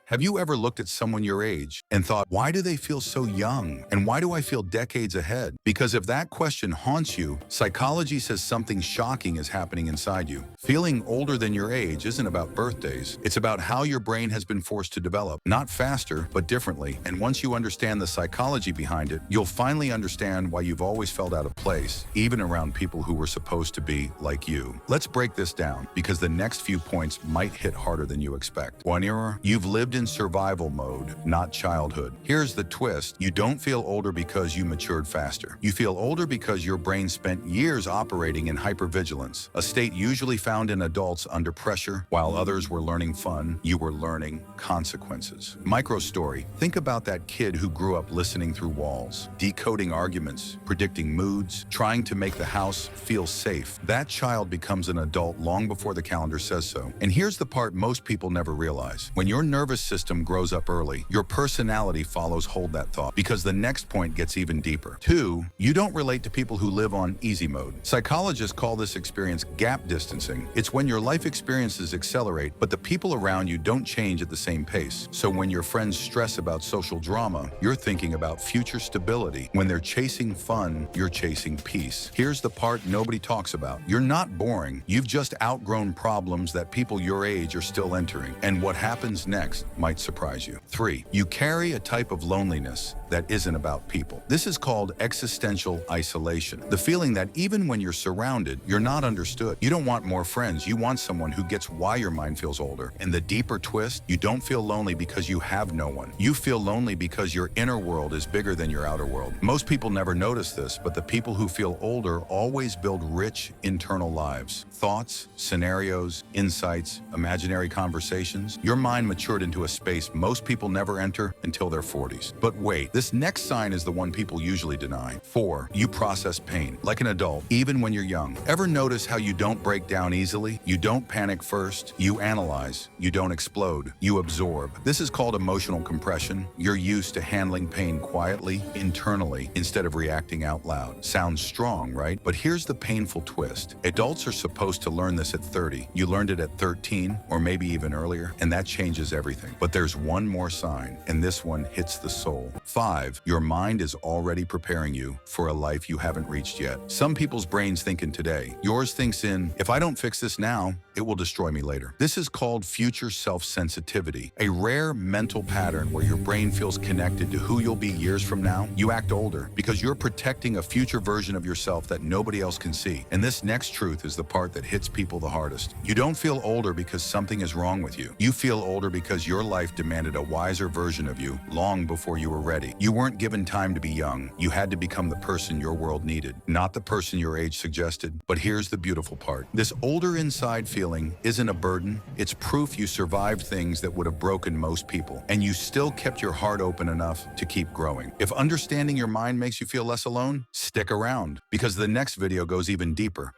Have you ever looked at someone your age and thought, why do they feel so young? And why do I feel decades ahead? Because if that question haunts you, psychology says something shocking is happening inside you. Feeling older than your age isn't about birthdays. It's about how your brain has been forced to develop, not faster, but differently. And once you understand the psychology behind it, you'll finally understand why you've always felt out of place, even around people who were supposed to be like you. Let's break this down, because the next few points might hit harder than you expect. 1 year, you've lived in survival mode, not childhood. Here's the twist. You don't feel older because you matured faster. You feel older because your brain spent years operating in hypervigilance, a state usually found in adults under pressure. While others were learning fun, you were learning consequences. Micro story. Think about that kid who grew up listening through walls, decoding arguments, predicting moods, trying to make the house feel safe. That child becomes an adult long before the calendar says so. And here's the part most people never realize. When your nervous system grows up early, your personality follows. Hold that thought, because the next point gets even deeper. 2, you don't relate to people who live on easy mode. Psychologists call this experience gap distancing. It's when your life experiences accelerate, but the people around you don't change at the same pace. So when your friends stress about social drama, you're thinking about future stability. When they're chasing fun, you're chasing peace. Here's the part nobody talks about. You're not boring. You've just outgrown problems that people your age are still entering. And what happens next might surprise you. 3, you carry a type of loneliness that isn't about people. This is called existential isolation. The feeling that even when you're surrounded, you're not understood. You don't want more friends. You want someone who gets why your mind feels older. And the deeper twist, you don't feel lonely because you have no one. You feel lonely because your inner world is bigger than your outer world. Most people never notice this, but the people who feel older always build rich internal lives. Thoughts, scenarios, insights, imaginary conversations. Your mind matured into a space most people never enter until their 40s. But wait, this next sign is the one people usually deny. 4, you process pain like an adult, even when you're young. Ever notice how you don't break down easily? You don't panic first. You analyze. You don't explode. You absorb. This is called emotional compression. You're used to handling pain quietly, internally, instead of reacting out loud. Sounds strong, right? But here's the painful twist. Adults are supposed to learn this at 30. You learned it at 13, or maybe even earlier, and that changes everything. But there's one more sign, and this one hits the soul. 5, your mind is already preparing you for a life you haven't reached yet. Some people's brains think in today. Yours thinks in, if I don't fix this now, it will destroy me later. This is called future self-sensitivity, a rare mental pattern where your brain feels connected to who you'll be years from now. You act older because you're protecting a future version of yourself that nobody else can see. And this next truth is the part that hits people the hardest. You don't feel older because something is wrong with you. You feel older because your life demanded a wiser version of you long before you were ready. You weren't given time to be young. You had to become the person your world needed, not the person your age suggested. But here's the beautiful part. This older inside feeling isn't a burden. It's proof you survived things that would have broken most people, and you still kept your heart open enough to keep growing. If understanding your mind makes you feel less alone, stick around, because the next video goes even deeper.